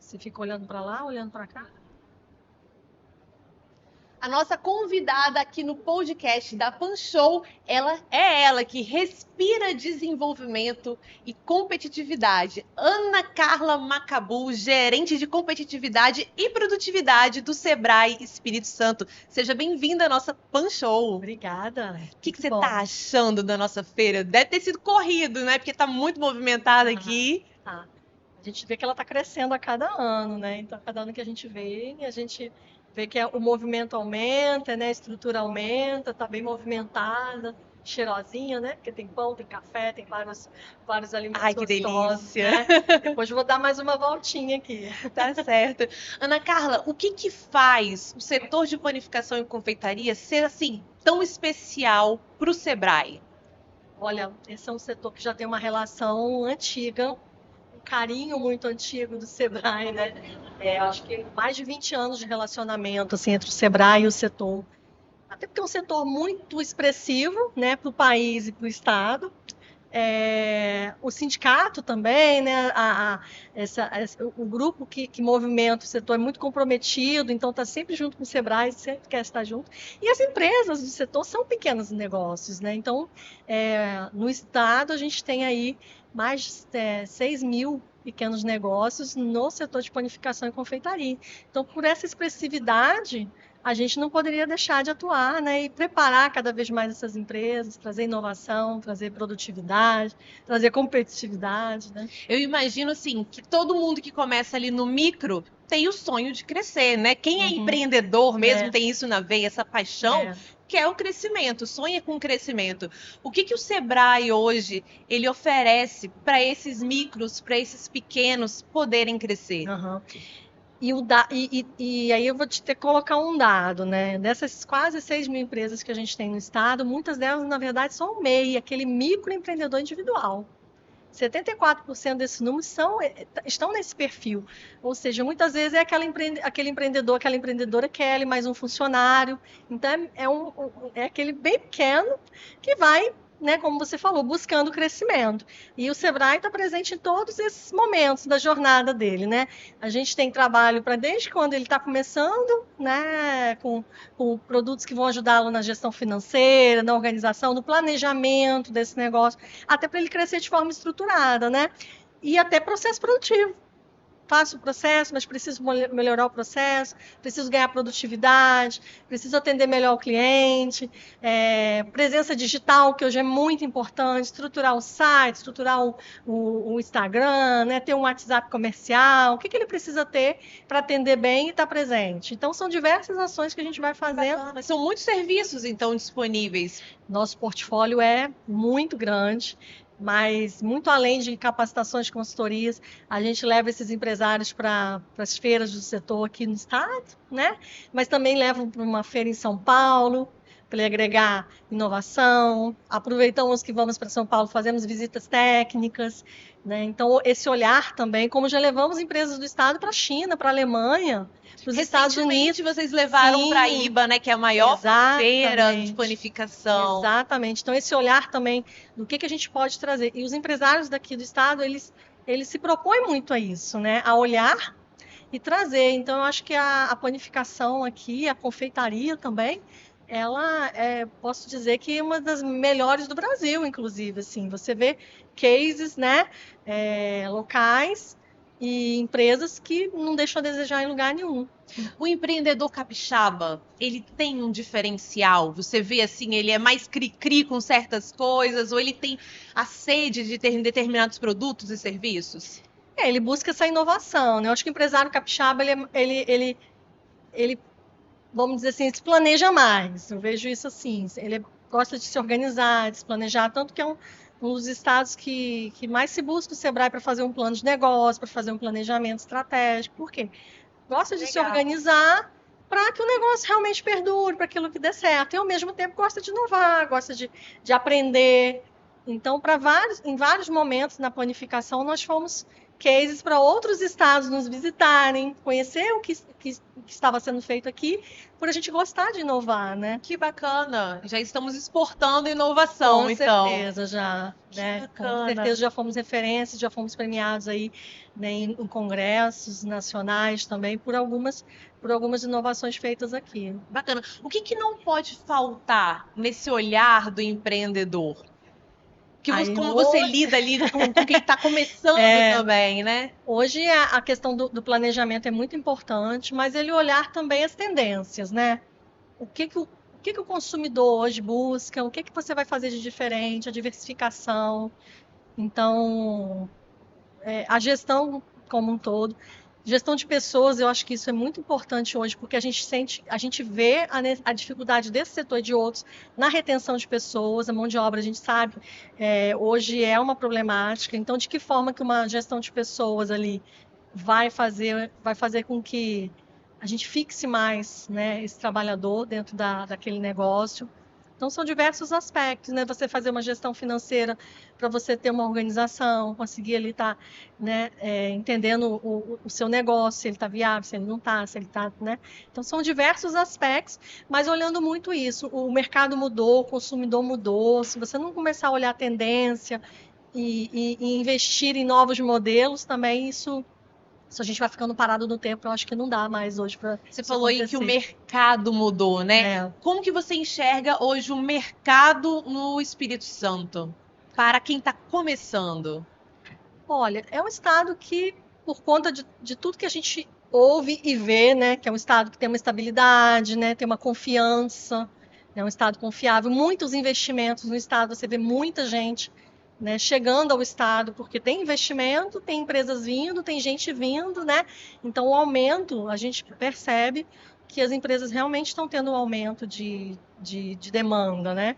Você fica olhando para lá, olhando para cá. A nossa convidada aqui no podcast da Panshow, ela que respira desenvolvimento e competitividade. Ana Carla Macabu, gerente de competitividade e produtividade do Sebrae Espírito Santo. Seja bem-vinda à nossa Panshow. Obrigada. O que você está achando da nossa feira? Deve ter sido corrido, né? Porque está muito movimentada aqui. Tá. A gente vê que ela está crescendo a cada ano, né? Então, a cada ano que a gente vê que o movimento aumenta, né? A estrutura aumenta, está bem movimentada, cheirosinha, né? Porque tem pão, tem café, tem vários alimentos Ai, que gostosos, delícia! né? Depois vou dar mais uma voltinha aqui. Tá certo. Ana Carla, o que faz o setor de panificação e confeitaria ser assim tão especial para o Sebrae? Olha, esse é um setor que já tem uma relação antiga, um carinho muito antigo do Sebrae, né? Acho que mais de 20 anos de relacionamento assim, entre o Sebrae e o setor. Até porque é um setor muito expressivo, né, para o país e para o Estado. O sindicato também, né, o grupo que movimenta o setor é muito comprometido, então está sempre junto com o Sebrae, sempre quer estar junto. E as empresas do setor são pequenos negócios, né? Então, no Estado, a gente tem aí mais de 6 mil pequenos negócios no setor de panificação e confeitaria. Então, por essa expressividade, a gente não poderia deixar de atuar, né, e preparar cada vez mais essas empresas, trazer inovação, trazer produtividade, trazer competitividade, né? Eu imagino assim que todo mundo que começa ali no micro tem o sonho de crescer, né? Quem é empreendedor mesmo tem isso na veia, essa paixão, que é o crescimento, sonha com o crescimento. O que o Sebrae hoje ele oferece para esses micros, para esses pequenos poderem crescer? E aí eu vou te ter que colocar um dado, né? Dessas quase 6 mil empresas que a gente tem no estado, muitas delas, na verdade, são o MEI, aquele microempreendedor individual. 74% desses números estão nesse perfil. Ou seja, muitas vezes é aquele empreendedor, aquela empreendedora que quer mais um funcionário. Então, é aquele bem pequeno que vai, né, como você falou, buscando crescimento. E o Sebrae está presente em todos esses momentos da jornada dele, né? A gente tem trabalho para desde quando ele está começando, né, com produtos que vão ajudá-lo na gestão financeira, na organização, no planejamento desse negócio, até para ele crescer de forma estruturada, né? E até processo produtivo. Faço o processo, mas preciso melhorar o processo, preciso ganhar produtividade, preciso atender melhor o cliente, presença digital, que hoje é muito importante, estruturar o site, estruturar o Instagram, né, ter um WhatsApp comercial, o que ele precisa ter para atender bem e estar presente. Então, são diversas ações que a gente vai fazendo. São muitos serviços, então, disponíveis. Nosso portfólio é muito grande, mas muito além de capacitações de consultorias, a gente leva esses empresários para as feiras do setor aqui no estado, né? Mas também levam para uma feira em São Paulo, para agregar inovação. Aproveitamos que vamos para São Paulo, fazemos visitas técnicas, né? Então, esse olhar também, como já levamos empresas do estado para a China, para a Alemanha, para os Estados Unidos. Vocês levaram para a IBA, né, que é a maior feira de panificação. Exatamente. Então, esse olhar também do que a gente pode trazer. E os empresários daqui do estado, eles se propõem muito a isso, né? A olhar e trazer. Então, eu acho que a panificação aqui, a confeitaria também, ela posso dizer que é uma das melhores do Brasil, inclusive. Assim, você vê cases, né, locais e empresas que não deixam a desejar em lugar nenhum. O empreendedor capixaba, ele tem um diferencial? Você vê assim, ele é mais cri-cri com certas coisas, ou ele tem a sede de ter determinados produtos e serviços? Ele busca essa inovação, né? Eu acho que o empresário capixaba, ele vamos dizer assim, se planeja mais. Eu vejo isso assim, ele gosta de se organizar, de se planejar, tanto que é um dos estados que mais se busca o Sebrae para fazer um plano de negócio, para fazer um planejamento estratégico. Por quê? Gosta de se organizar para que o negócio realmente perdure, para aquilo que dê certo. E, ao mesmo tempo, gosta de inovar, gosta de aprender. Então, em vários momentos na planificação, nós fomos cases para outros estados nos visitarem, conhecer o que estava sendo feito aqui, por a gente gostar de inovar, né? Que bacana! Já estamos exportando inovação, Com então. certeza, já. Né? Bacana. Com certeza já fomos referências, já fomos premiados aí, né, em congressos nacionais também por algumas inovações feitas aqui. Bacana. O que não pode faltar nesse olhar do empreendedor? Como você lida ali com quem está começando também, né? Hoje a questão do planejamento é muito importante, mas ele olhar também as tendências, né? O que o consumidor hoje busca, o que você vai fazer de diferente, a diversificação. Então, a gestão como um todo. Gestão de pessoas, eu acho que isso é muito importante hoje, porque a gente vê a dificuldade desse setor e de outros na retenção de pessoas, a mão de obra, a gente sabe, hoje é uma problemática. Então, de que forma que uma gestão de pessoas ali vai fazer com que a gente fixe mais, né, esse trabalhador dentro daquele negócio? Então, são diversos aspectos, né? Você fazer uma gestão financeira para você ter uma organização, conseguir ali estar, né, entendendo o seu negócio, se ele está viável, se ele não está, se ele está, né? Então, são diversos aspectos, mas olhando muito isso, o mercado mudou, o consumidor mudou. Se você não começar a olhar a tendência e investir em novos modelos, também isso a gente vai ficando parado no tempo, eu acho que não dá mais hoje para Você falou aí que o mercado mudou, né? Como que você enxerga hoje o mercado no Espírito Santo? Para quem está começando? Olha, é um estado que, por conta de tudo que a gente ouve e vê, né, que é um estado que tem uma estabilidade, né, tem uma confiança, é um estado confiável, muitos investimentos no estado, você vê muita gente, né, chegando ao estado, porque tem investimento, tem empresas vindo, tem gente vindo, né? Então o aumento, a gente percebe que as empresas realmente estão tendo um aumento de demanda, né?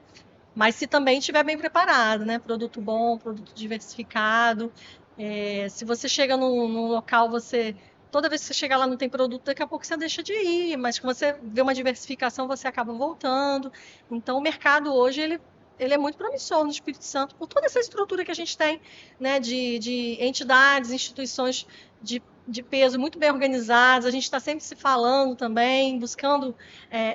Mas se também estiver bem preparado, né? Produto bom, produto diversificado. Se você chega num local, toda vez que você chega lá não tem produto, daqui a pouco você deixa de ir, mas quando você vê uma diversificação, você acaba voltando. Então o mercado hoje, ele é muito promissor no Espírito Santo, por toda essa estrutura que a gente tem, né, de entidades, instituições de peso muito bem organizadas. A gente está sempre se falando também, buscando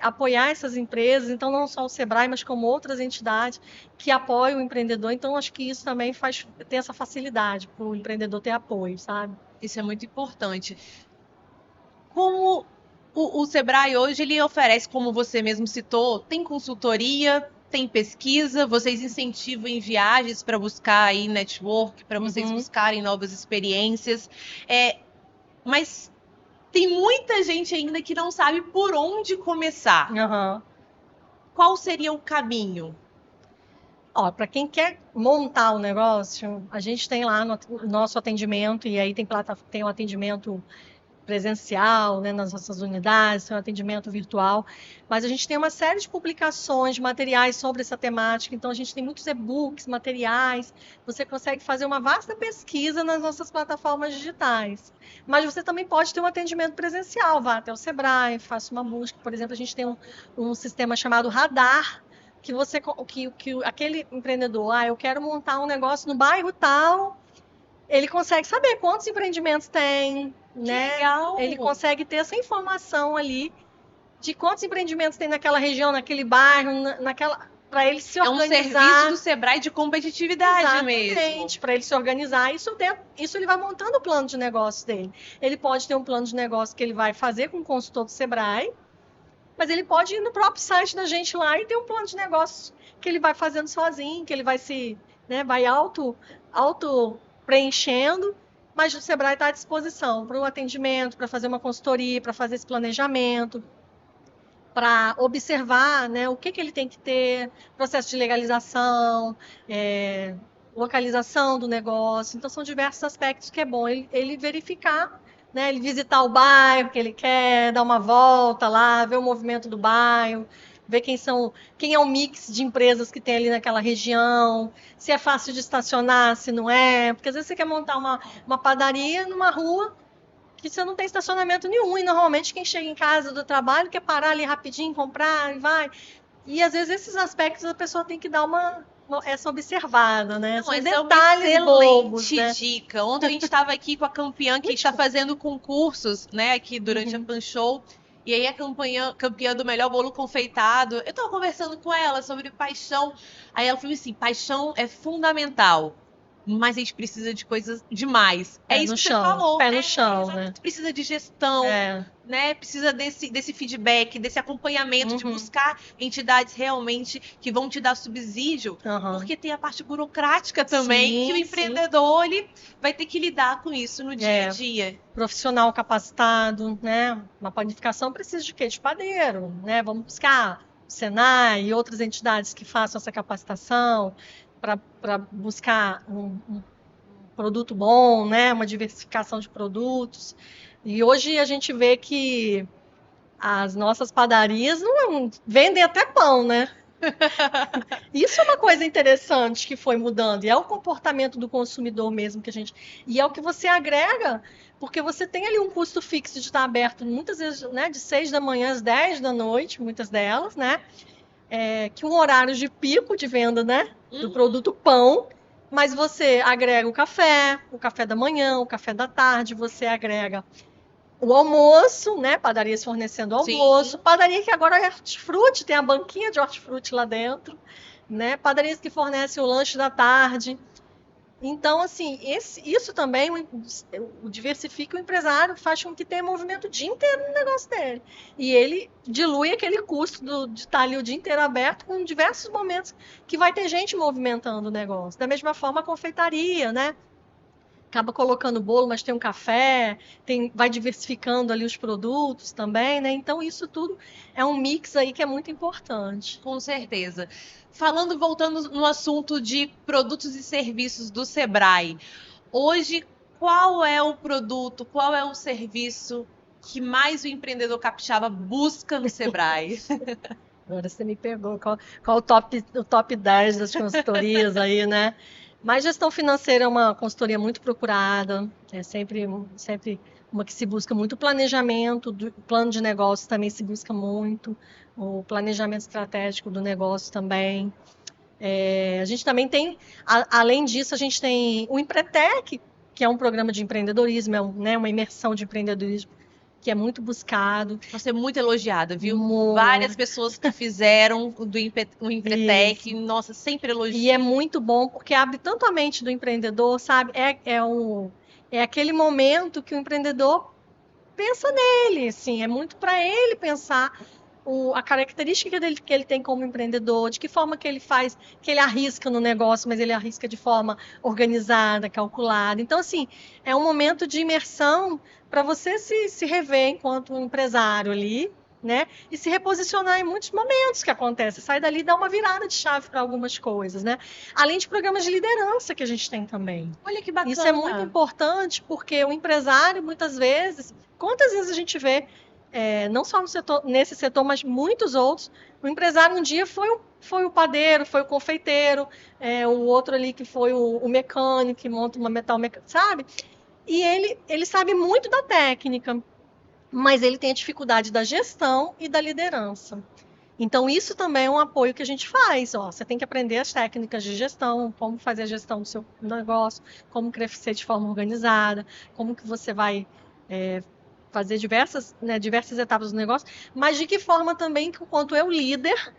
apoiar essas empresas, então não só o Sebrae, mas como outras entidades que apoiam o empreendedor. Então acho que isso também tem essa facilidade para o empreendedor ter apoio, sabe? Isso é muito importante. Como o Sebrae hoje ele oferece, como você mesmo citou, tem consultoria, tem pesquisa, vocês incentivam em viagens para buscar aí network, para vocês buscarem novas experiências. Mas tem muita gente ainda que não sabe por onde começar. Qual seria o caminho? Para quem quer montar um negócio, a gente tem lá no nosso atendimento, e aí tem um atendimento presencial, né, nas nossas unidades, tem um atendimento virtual, mas a gente tem uma série de publicações, de materiais sobre essa temática, então a gente tem muitos e-books, materiais, você consegue fazer uma vasta pesquisa nas nossas plataformas digitais, mas você também pode ter um atendimento presencial, vá até o Sebrae, faça uma busca, por exemplo, a gente tem um sistema chamado Radar, que aquele empreendedor, eu quero montar um negócio no bairro tal, ele consegue saber quantos empreendimentos tem, né? Legal. Ele consegue ter essa informação ali de quantos empreendimentos tem naquela região, naquele bairro, para ele se organizar. É um serviço do Sebrae de competitividade mesmo. Exatamente, para ele se organizar. Isso ele vai montando o plano de negócio dele. Ele pode ter um plano de negócio que ele vai fazer com o consultor do Sebrae, mas ele pode ir no próprio site da gente lá e ter um plano de negócio que ele vai fazendo sozinho, que ele vai vai auto preenchendo, mas o Sebrae está à disposição para o atendimento, para fazer uma consultoria, para fazer esse planejamento, para observar, né, o que ele tem que ter, processo de legalização, localização do negócio. Então, são diversos aspectos que é bom ele verificar, né, ele visitar o bairro que ele quer, dar uma volta lá, ver o movimento do bairro, ver quem é o mix de empresas que tem ali naquela região, se é fácil de estacionar, se não é, porque às vezes você quer montar uma padaria numa rua que você não tem estacionamento nenhum, e normalmente quem chega em casa do trabalho quer parar ali rapidinho, comprar e vai. E às vezes esses aspectos a pessoa tem que dar essa observada, né? Não, São essa é uma detalhes bobos, excelente né? dica. Ontem a gente estava aqui com a campeã que está fazendo concursos, né, aqui durante a Pan Show. E aí a campeã do melhor bolo confeitado, eu estava conversando com ela sobre paixão. Aí ela falou assim, paixão é fundamental, mas a gente precisa de coisas demais. É Pé isso no que você chão, falou. pé no chão, né? Precisa de gestão, né? Precisa desse feedback, desse acompanhamento, de buscar entidades realmente que vão te dar subsídio, porque tem a parte burocrática também, que o empreendedor ele vai ter que lidar com isso no dia a dia. Profissional capacitado, né? Uma panificação precisa de quê? De padeiro, né? Vamos buscar o Senai e outras entidades que façam essa capacitação para buscar um produto bom, né? Uma diversificação de produtos. E hoje a gente vê que as nossas padarias não vendem até pão, né? Isso é uma coisa interessante que foi mudando, e é o comportamento do consumidor mesmo que a gente. E é o que você agrega, porque você tem ali um custo fixo de estar aberto muitas vezes, né, de 6 da manhã às 10 da noite, muitas delas, né? Que um horário de pico de venda, né? Do produto pão, mas você agrega o café da manhã, o café da tarde, você agrega o almoço, né? Padarias fornecendo almoço. Padaria que agora é hortifruti, tem a banquinha de hortifruti lá dentro, né? Padarias que fornecem o lanche da tarde. Então, assim, isso também o diversifica o empresário, faz com que tenha movimento o dia inteiro no negócio dele. E ele dilui aquele custo de estar ali o dia inteiro aberto com diversos momentos que vai ter gente movimentando o negócio. Da mesma forma, a confeitaria, né? Acaba colocando bolo, mas tem um café, vai diversificando ali os produtos também, né? Então, isso tudo é um mix aí que é muito importante. Com certeza. Voltando no assunto de produtos e serviços do Sebrae, hoje, qual é o produto, qual é o serviço que mais o empreendedor capixaba busca no Sebrae? Agora você me pegou. Qual o top 10 das consultorias aí, né? Mas gestão financeira é uma consultoria muito procurada, é sempre uma que se busca muito planejamento, plano de negócio também se busca muito, o planejamento estratégico do negócio também. A gente também tem, além disso, a gente tem o Empretec, que é um programa de empreendedorismo, né, uma imersão de empreendedorismo que é muito buscado. Você é muito elogiada, viu? Várias pessoas que fizeram o Empretec, nossa, sempre elogiam. E é muito bom, porque abre tanto a mente do empreendedor, sabe? É aquele momento que o empreendedor pensa nele, assim, é muito para ele pensar a característica que ele tem como empreendedor, de que forma que ele faz, que ele arrisca no negócio, mas ele arrisca de forma organizada, calculada. Então, assim, é um momento de imersão para você se rever enquanto empresário ali, né? E se reposicionar em muitos momentos que acontecem. Sai dali e dá uma virada de chave para algumas coisas, né? Além de programas de liderança que a gente tem também. Olha que bacana. Isso é muito importante, porque o empresário, muitas vezes, quantas vezes a gente vê, não só nesse setor, mas muitos outros, o empresário um dia foi o padeiro, foi o confeiteiro, o outro ali que foi o mecânico, que monta uma metal mecânica, sabe? E ele sabe muito da técnica, mas ele tem a dificuldade da gestão e da liderança. Então, isso também é um apoio que a gente faz. Você tem que aprender as técnicas de gestão, como fazer a gestão do seu negócio, como crescer de forma organizada, como que você vai fazer diversas etapas do negócio, mas de que forma também, enquanto eu líder,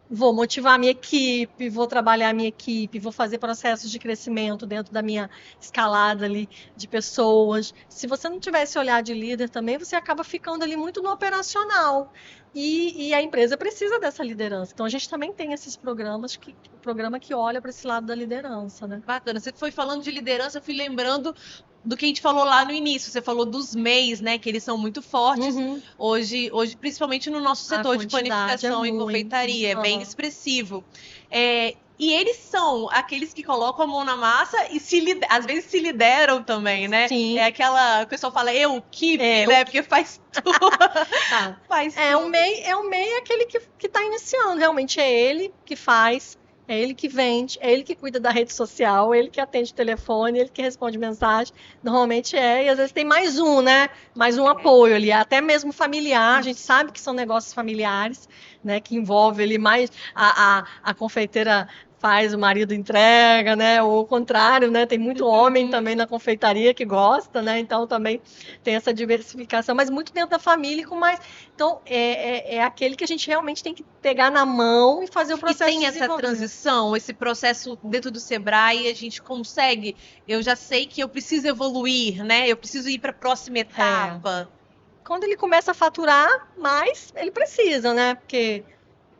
vou motivar a minha equipe, vou trabalhar a minha equipe, vou fazer processos de crescimento dentro da minha escalada ali de pessoas. Se você não tiver esse olhar de líder também, você acaba ficando ali muito no operacional. E a empresa precisa dessa liderança. Então, a gente também tem esses programas, o programa que olha para esse lado da liderança, né? Bacana. Você foi falando de liderança, eu fui lembrando do que a gente falou lá no início. Você falou dos MEIs, né? Que eles são muito fortes. Hoje, principalmente no nosso setor de panificação e confeitaria. É bem expressivo. E eles são aqueles que colocam a mão na massa e às vezes se lideram também, né? Sim. É aquela... O pessoal fala né? Porque faz tudo. Faz tudo. O MEI é aquele que está iniciando. Realmente é ele que faz... É ele que vende, é ele que cuida da rede social, é ele que atende o telefone, é ele que responde mensagem. Normalmente e às vezes tem mais um, né? Mais um apoio ali, até mesmo familiar. A gente sabe que são negócios familiares, né? Que envolve ali mais a confeiteira faz, o marido entrega, né? Ou o contrário, né? Tem muito homem também na confeitaria que gosta, né? Então também tem essa diversificação, mas muito dentro da família, com mais. Então é aquele que a gente realmente tem que pegar na mão e fazer o processo. E tem essa transição, esse processo dentro do Sebrae, a gente consegue. Eu já sei que eu preciso evoluir, né? Eu preciso ir para a próxima etapa. Quando ele começa a faturar mais, ele precisa, né? Porque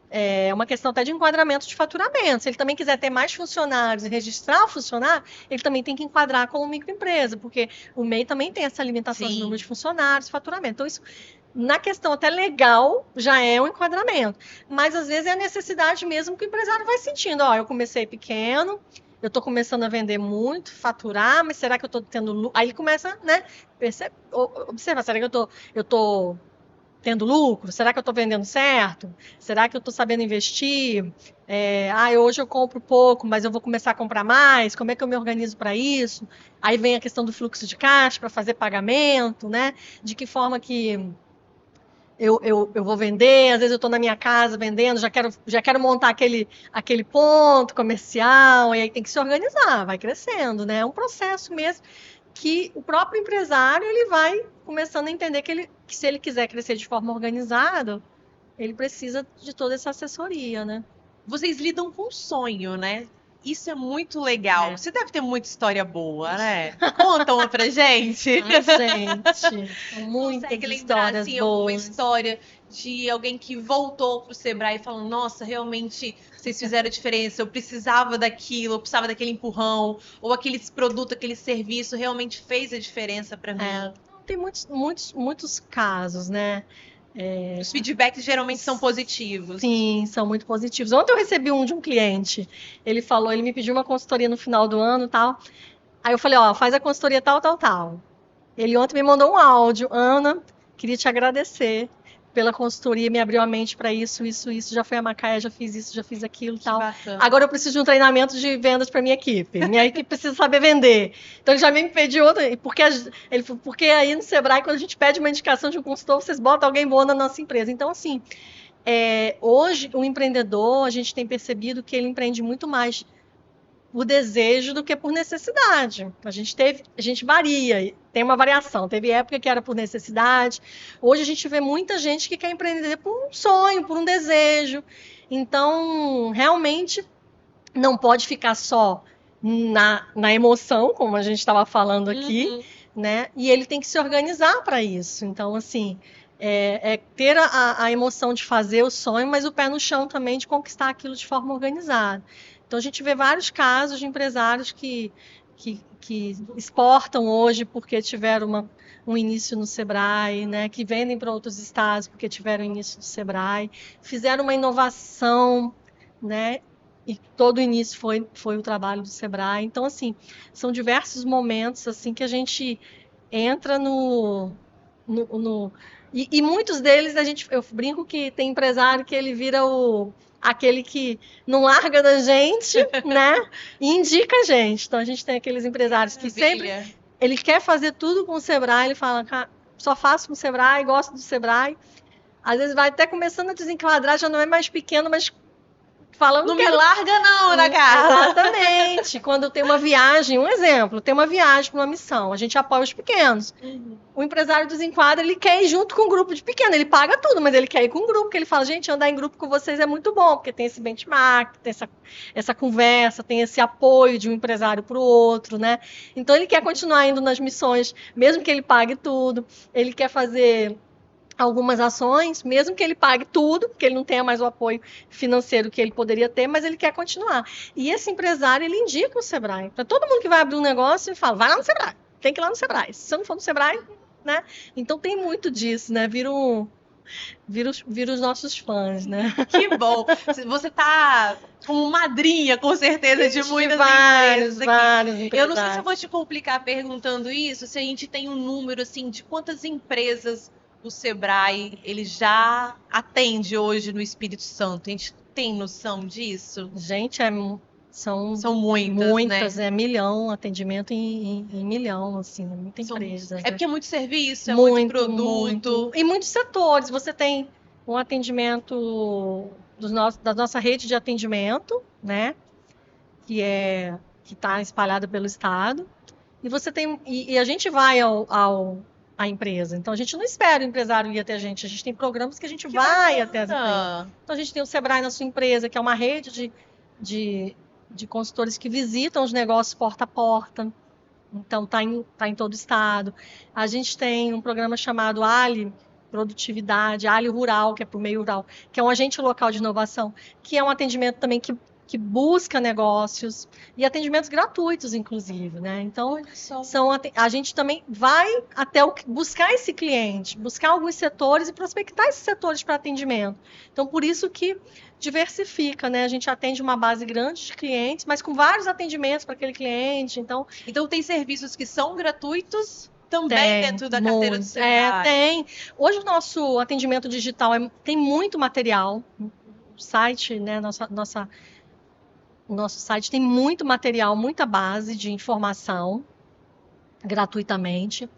é uma questão até de enquadramento de faturamento. Se ele também quiser ter mais funcionários e registrar o funcionário, ele também tem que enquadrar como microempresa, porque o MEI também tem essa limitação de número de funcionários, faturamento. Então, isso, na questão até legal, já é um enquadramento. Mas, às vezes, é a necessidade mesmo que o empresário vai sentindo. Ó, eu comecei pequeno, eu estou começando a vender muito, faturar, mas será que eu estou tendo lucro? Aí ele começa, né, observa, será que eu tô tendo lucro? Será que eu estou vendendo certo? Será que eu estou sabendo investir? Hoje eu compro pouco, mas eu vou começar a comprar mais. Como é que eu me organizo para isso? Aí vem a questão do fluxo de caixa para fazer pagamento, né? De que forma que eu vou vender? Às vezes eu estou na minha casa vendendo, já quero montar aquele ponto comercial, e aí tem que se organizar, vai crescendo, né? É um processo mesmo que o próprio empresário ele vai começando a entender que se ele quiser crescer de forma organizada, ele precisa de toda essa assessoria, né? Vocês lidam com sonho, né? Isso é muito legal. Você deve ter muita história boa, né? Conta uma pra gente. Gente, muitas histórias assim, boas. Alguma história de alguém que voltou pro Sebrae falando, nossa, realmente vocês fizeram a diferença, eu precisava daquilo, eu precisava daquele empurrão, ou aquele produto, aquele serviço realmente fez a diferença para mim. Tem muitos casos, né? Os feedbacks geralmente são positivos. Sim, são muito positivos. Ontem eu recebi de um cliente. Ele me pediu uma consultoria no final do ano e tal. Aí eu falei, faz a consultoria tal, tal, tal. Ele ontem me mandou um áudio. Ana, queria te agradecer pela consultoria, me abriu a mente para isso. Já fui a Macaé, já fiz isso, já fiz aquilo e tal. Bacana. Agora eu preciso de um treinamento de vendas para minha equipe. Minha equipe precisa saber vender. Então ele já me pediu outra. Porque aí no Sebrae, quando a gente pede uma indicação de um consultor, vocês botam alguém bom na nossa empresa. Então, assim, hoje o empreendedor, a gente tem percebido que ele empreende muito mais por desejo do que por necessidade. A gente varia, tem uma variação. Teve época que era por necessidade. Hoje a gente vê muita gente que quer empreender por um sonho, por um desejo. Então, realmente, não pode ficar só na emoção, como a gente estava falando aqui, né? E ele tem que se organizar para isso. Então, assim, ter a emoção de fazer o sonho, mas o pé no chão também de conquistar aquilo de forma organizada. Então, a gente vê vários casos de empresários que exportam hoje porque tiveram um início no Sebrae, né? Que vendem para outros estados porque tiveram início no Sebrae, fizeram uma inovação, né? E todo o início foi o trabalho do Sebrae. Então, assim, são diversos momentos assim que a gente entra e muitos deles eu brinco que tem empresário que ele vira aquele que não larga da gente, né? E indica a gente. Então a gente tem aqueles empresários que sempre ele quer fazer tudo com o Sebrae, ele fala, só faço com o Sebrae, gosto do Sebrae. Às vezes vai até começando a desenquadrar, já não é mais pequeno, mas falando não me larga não, Ana Carla. Exatamente. Quando tem uma viagem, um exemplo, tem uma viagem para uma missão, a gente apoia os pequenos. O empresário desenquadra, ele quer ir junto com um grupo de pequeno, ele paga tudo, mas ele quer ir com um grupo, porque ele fala, gente, andar em grupo com vocês é muito bom, porque tem esse benchmark, tem essa conversa, tem esse apoio de um empresário para o outro, né? Então ele quer continuar indo nas missões, mesmo que ele pague tudo, ele quer fazer algumas ações, mesmo que ele pague tudo, porque ele não tenha mais o apoio financeiro que ele poderia ter, mas ele quer continuar. E esse empresário, ele indica o Sebrae. Para todo mundo que vai abrir um negócio, ele fala, vai lá no Sebrae, tem que ir lá no Sebrae. Se você não for no Sebrae, né? Então tem muito disso, né? Vira os nossos fãs, né? Que bom! Você tá como madrinha, com certeza, de muitas empresas aqui. Vários eu não sei se eu vou te complicar perguntando isso, se a gente tem um número, assim, de quantas empresas o Sebrae ele já atende hoje no Espírito Santo. A gente tem noção disso? Gente, são muitas, né? Milhão, atendimento em milhão, assim, muita empresa. É porque é muito serviço, é muito produto. Muito. E muitos setores. Você tem um atendimento da nossa rede de atendimento, né? que está espalhada pelo estado, e você tem e a gente vai à empresa. Então a gente não espera o empresário ir até a gente tem programas que a gente vai até as empresas. Então a gente tem o Sebrae na sua empresa, que é uma rede de consultores que visitam os negócios porta a porta. Então está em todo o estado. A gente tem um programa chamado Ali Produtividade, Ali Rural, que é para o meio rural, que é um agente local de inovação, que é um atendimento também que busca negócios e atendimentos gratuitos, inclusive, né? Então, a gente também vai até buscar esse cliente, buscar alguns setores e prospectar esses setores para atendimento. Então, por isso que diversifica, né? A gente atende uma base grande de clientes, mas com vários atendimentos para aquele cliente. Então tem serviços que são gratuitos também dentro da carteira do Sebrae. Tem. Hoje o nosso atendimento digital tem muito material. O site, né? O nosso site tem muito material, muita base de informação gratuitamente.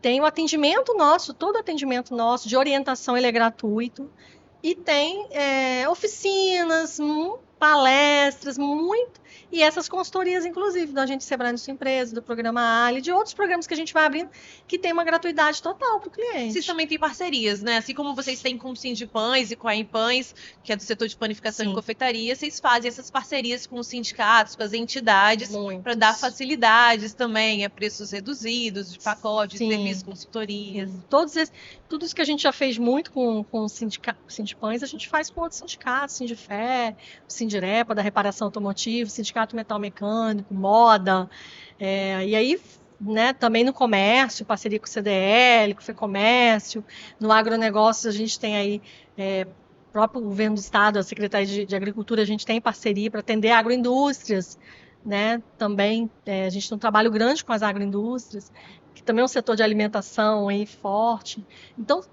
Tem o atendimento nosso, todo atendimento nosso de orientação ele é gratuito. E tem oficinas, palestras, e essas consultorias, inclusive, da Agente Sebrae na sua empresa, do programa Ali, de outros programas que a gente vai abrindo, que tem uma gratuidade total para o cliente. Vocês também têm parcerias, né? Assim como vocês têm com o Sindipães e com a Empães, que é do setor de panificação e confeitaria, vocês fazem essas parcerias com os sindicatos, com as entidades, para dar facilidades também, preços reduzidos, de pacote, de serviços, consultorias. Tudo isso que a gente já fez muito com o Sindipães, a gente faz com outros sindicatos, Sindifé, o Sindirepa, da reparação automotiva, Sindicato Metal Mecânico, Moda, e aí, né, também no comércio, parceria com o CDL, com o FEComércio, no agronegócio a gente tem aí, o próprio governo do estado, a Secretaria de Agricultura, a gente tem parceria para atender agroindústrias, né, também a gente tem um trabalho grande com as agroindústrias, que também é um setor de alimentação aí forte. Então,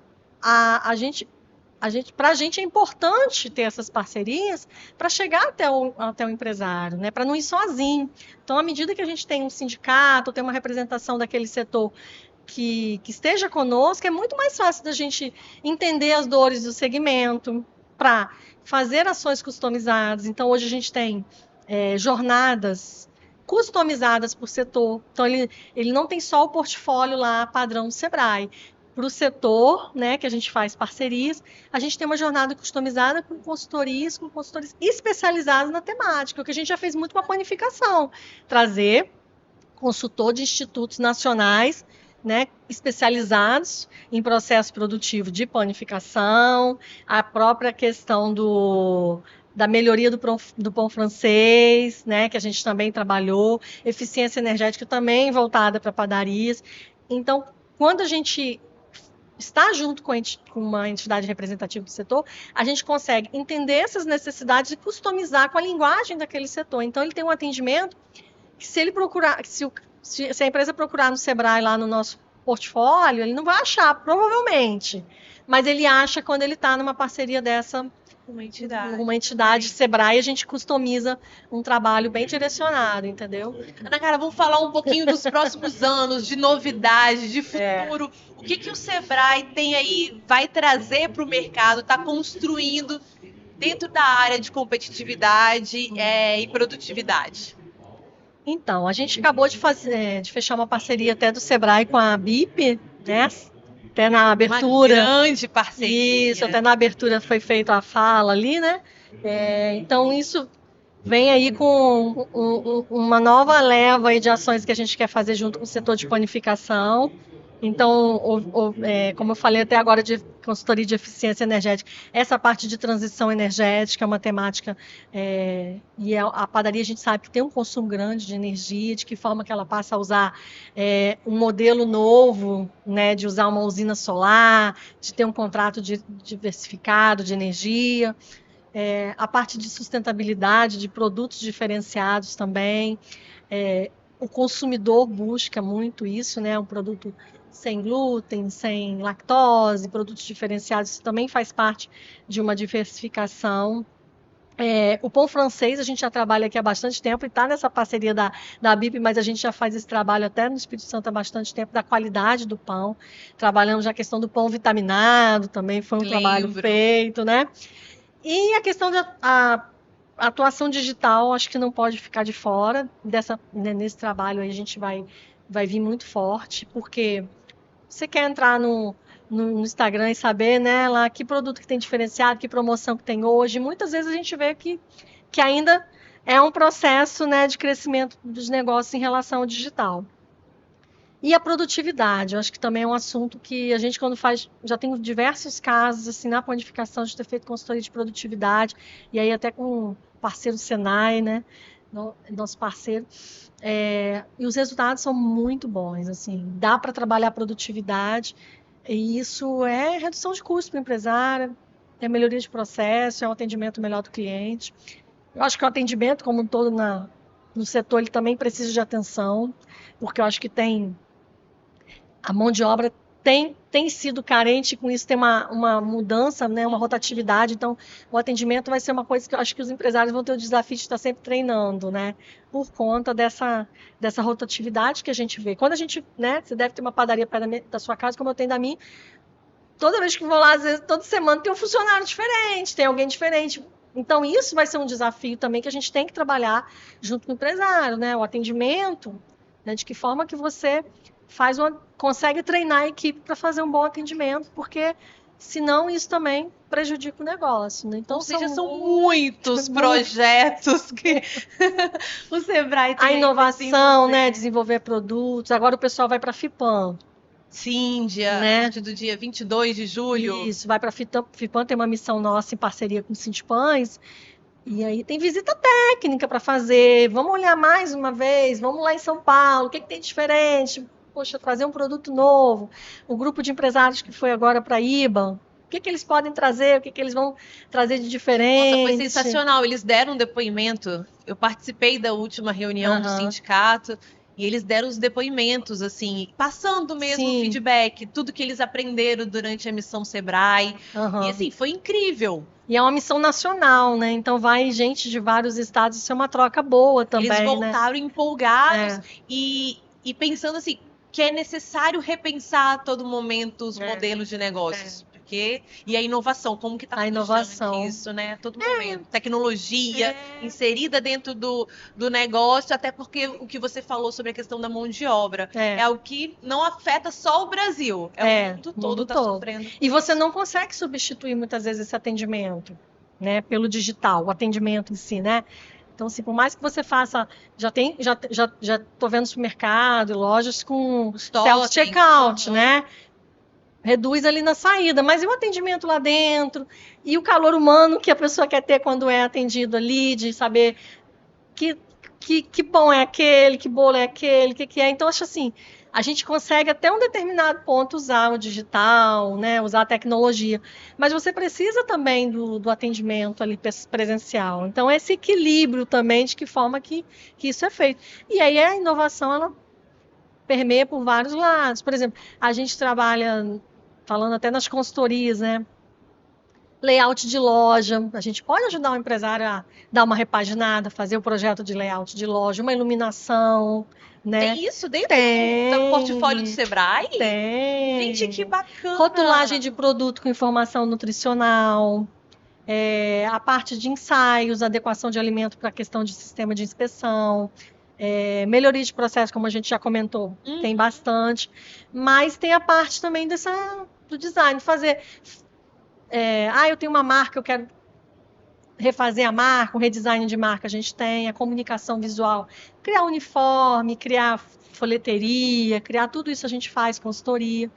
para a gente é importante ter essas parcerias para chegar até o empresário, né? Para não ir sozinho. Então, à medida que a gente tem um sindicato, tem uma representação daquele setor que esteja conosco, é muito mais fácil da gente entender as dores do segmento, para fazer ações customizadas. Então, hoje a gente tem jornadas customizadas por setor. Então, ele não tem só o portfólio lá padrão do Sebrae. Para o setor, né, que a gente faz parcerias, a gente tem uma jornada customizada com consultores especializados na temática, o que a gente já fez muito com a panificação. Trazer consultor de institutos nacionais, né, especializados em processo produtivo de panificação, a própria questão da melhoria do pão francês, né, que a gente também trabalhou, eficiência energética também voltada para padarias. Então, quando a gente está junto com uma entidade representativa do setor, a gente consegue entender essas necessidades e customizar com a linguagem daquele setor. Então, ele tem um atendimento que, se ele procurar, se a empresa procurar no Sebrae, lá no nosso portfólio, ele não vai achar, provavelmente. Mas ele acha quando ele está numa parceria dessa, uma entidade Sebrae, a gente customiza um trabalho bem direcionado, entendeu? Ana Clara, vamos falar um pouquinho dos próximos anos, de novidades, de futuro. O que o Sebrae tem aí, vai trazer para o mercado, está construindo dentro da área de competitividade e produtividade? Então, a gente acabou de fechar uma parceria até do Sebrae com a BIP, né? Até na abertura. Uma grande parceria. Isso, até na abertura foi feita a fala ali, né? Então, isso vem aí com uma nova leva aí de ações que a gente quer fazer junto com o setor de panificação. Então, como eu falei até agora de consultoria de eficiência energética, essa parte de transição energética é uma temática, e a padaria a gente sabe que tem um consumo grande de energia, de que forma que ela passa a usar um modelo novo, né, de usar uma usina solar, de ter um contrato diversificado de energia, a parte de sustentabilidade, de produtos diferenciados também. O consumidor busca muito isso, né, um produto sem glúten, sem lactose, produtos diferenciados, isso também faz parte de uma diversificação. O pão francês a gente já trabalha aqui há bastante tempo e está nessa parceria da BIP, mas a gente já faz esse trabalho até no Espírito Santo há bastante tempo, da qualidade do pão. Trabalhamos já a questão do pão vitaminado, também foi um trabalho feito, né? E a questão a atuação digital acho que não pode ficar de fora né, nesse trabalho aí a gente vai vir muito forte, porque você quer entrar no Instagram e saber, né, lá que produto que tem diferenciado, que promoção que tem hoje. Muitas vezes a gente vê que ainda é um processo, né, de crescimento dos negócios em relação ao digital. E a produtividade, eu acho que também é um assunto que a gente, quando faz, já tem diversos casos assim na planificação de ter feito consultoria de produtividade, e aí até com o parceiro Senai, né, nosso parceiro, e os resultados são muito bons, assim, dá para trabalhar a produtividade, e isso é redução de custo para o empresário, é melhoria de processo, é um atendimento melhor do cliente. Eu acho que o atendimento, como um todo no setor, ele também precisa de atenção, porque eu acho que a mão de obra tem sido carente, com isso tem uma mudança, né, uma rotatividade, então o atendimento vai ser uma coisa que eu acho que os empresários vão ter o desafio de estar sempre treinando, né, por conta dessa rotatividade que a gente vê. Quando a gente, né, você deve ter uma padaria perto da sua casa, como eu tenho da minha, toda vez que vou lá, às vezes, toda semana tem um funcionário diferente, tem alguém diferente. Então, isso vai ser um desafio também que a gente tem que trabalhar junto com o empresário, né? O atendimento, né? De que forma que você consegue treinar a equipe para fazer um bom atendimento, porque senão isso também prejudica o negócio, né? Então, ou seja, são muitos projetos que o Sebrae tem. A inovação, né? Desenvolver produtos. Agora o pessoal vai para a FIPAM. Sim, a partir do dia 22 de julho. Isso, vai para a FIPAM, tem uma missão nossa em parceria com o Sintipães, e aí tem visita técnica para fazer, vamos olhar mais uma vez, vamos lá em São Paulo, o que tem diferente? Poxa, trazer um produto novo. O grupo de empresários que foi agora para a IBA, o que eles podem trazer, o que eles vão trazer de diferente? Nossa, foi sensacional, eles deram um depoimento, eu participei da última reunião do sindicato, e eles deram os depoimentos, assim, passando mesmo o feedback, tudo que eles aprenderam durante a missão Sebrae. E, assim, foi incrível. E é uma missão nacional, né? Então vai gente de vários estados, isso é uma troca boa também, eles voltaram, né, empolgados e pensando, assim, que é necessário repensar a todo momento os modelos de negócios. E a inovação, como que está funcionando isso, né? A todo momento. Tecnologia inserida dentro do negócio, até porque o que você falou sobre a questão da mão de obra é algo que não afeta só o Brasil, o mundo todo está sofrendo. E você não consegue substituir muitas vezes esse atendimento, né? Pelo digital, o atendimento em si, né? Então, assim, por mais que você faça, já estou vendo supermercado, lojas com self-checkout, né? Reduz ali na saída, mas e o atendimento lá dentro? E o calor humano que a pessoa quer ter quando é atendido ali, de saber que pão é aquele, que bolo é aquele, o que é. Então, acho assim, a gente consegue até um determinado ponto usar o digital, né, usar a tecnologia, mas você precisa também do atendimento ali presencial. Então, esse equilíbrio também de que forma que isso é feito. E aí a inovação, ela permeia por vários lados. Por exemplo, a gente trabalha, falando até nas consultorias, né? Layout de loja. A gente pode ajudar o empresário a dar uma repaginada, fazer o projeto de layout de loja, uma iluminação, né? Tem isso dentro do portfólio do Sebrae? Tem. Gente, que bacana! Rotulagem de produto com informação nutricional. A parte de ensaios, adequação de alimento para a questão de sistema de inspeção. Melhoria de processo, como a gente já comentou, tem bastante, mas tem a parte também do design, fazer eu tenho uma marca, eu quero refazer a marca, o redesign de marca a gente tem, a comunicação visual, criar uniforme, criar folheteria, criar tudo isso a gente faz, consultoria,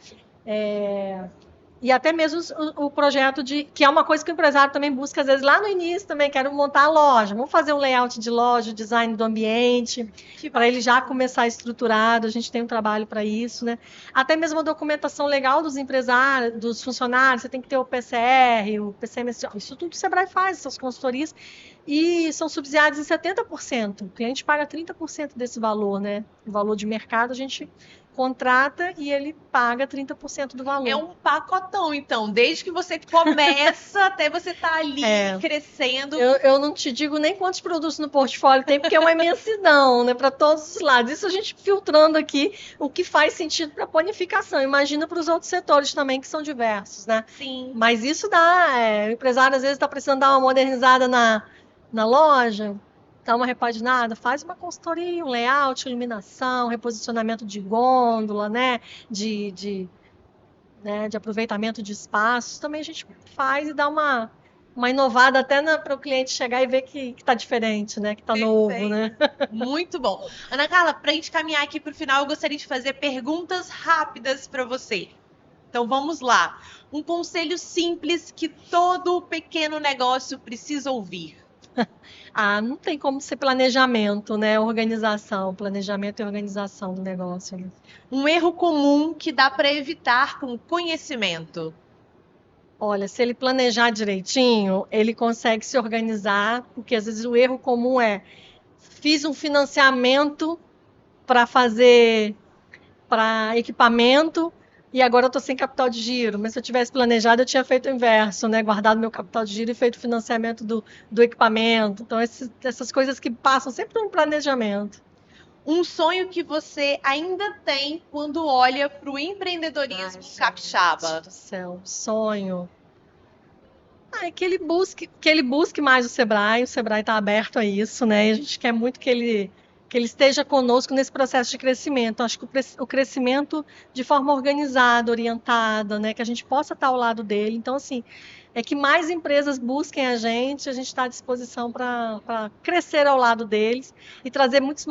e até mesmo o projeto que é uma coisa que o empresário também busca, às vezes, lá no início também, quero montar a loja, vamos fazer um layout de loja, o design do ambiente, para ele já começar estruturado, a gente tem um trabalho para isso, né? Até mesmo a documentação legal dos empresários, dos funcionários, você tem que ter o PCR, o PCMS, isso tudo o Sebrae faz, essas consultorias, e são subsidiados em 70%, o cliente paga 30% desse valor, né? O valor de mercado a gente contrata e ele paga 30% do valor. É um pacotão, então, desde que você começa até você estar ali crescendo. Eu não te digo nem quantos produtos no portfólio tem, porque é uma imensidão, né, para todos os lados. Isso a gente filtrando aqui o que faz sentido para a planificação. Imagina para os outros setores também, que são diversos, né? Sim. Mas isso dá, o empresário às vezes está precisando dar uma modernizada na loja, dá uma repaginada, faz uma consultoria, um layout, iluminação, reposicionamento de gôndola, né? De aproveitamento de espaços, também a gente faz e dá uma inovada até para o cliente chegar e ver que está diferente, né? Que está novo, né? Muito bom. Ana Carla, para a gente caminhar aqui para o final, eu gostaria de fazer perguntas rápidas para você. Então vamos lá. Um conselho simples que todo pequeno negócio precisa ouvir. Não tem como ser planejamento, né? Organização, planejamento e organização do negócio, né? Um erro comum que dá para evitar com conhecimento. Olha, se ele planejar direitinho, ele consegue se organizar, porque às vezes o erro comum é: fiz um financiamento para equipamento e agora eu estou sem capital de giro. Mas se eu tivesse planejado, eu tinha feito o inverso, né? Guardado meu capital de giro e feito o financiamento do equipamento. Então, essas coisas que passam sempre por um planejamento. Um sonho que você ainda tem quando olha para o empreendedorismo capixaba. Deus do céu, sonho. Que ele busque mais o Sebrae está aberto a isso, né? E a gente quer muito que ele esteja conosco nesse processo de crescimento. Acho que o crescimento de forma organizada, orientada, né? Que a gente possa estar ao lado dele. Então, assim, é que mais empresas busquem a gente está à disposição para crescer ao lado deles e trazer muitos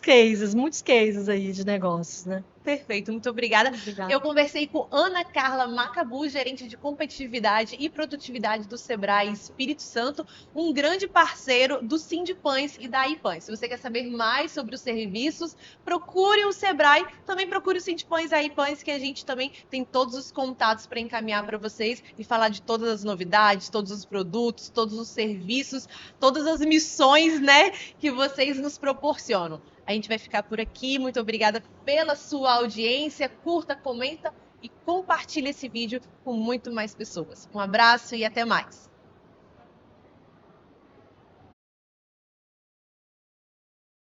cases aí de negócios, né? Perfeito, muito obrigada. Obrigada. Eu conversei com Ana Carla Macabu, gerente de competitividade e produtividade do Sebrae Espírito Santo, um grande parceiro do Sindipães e da iPães. Se você quer saber mais sobre os serviços, procure o Sebrae, também procure o Sindipães e a iPães, que a gente também tem todos os contatos para encaminhar para vocês e falar de todas as novidades, todos os produtos, todos os serviços, todas as missões, né, que vocês nos proporcionam. A gente vai ficar por aqui. Muito obrigada pela sua audiência. Curta, comenta e compartilhe esse vídeo com muito mais pessoas. Um abraço e até mais.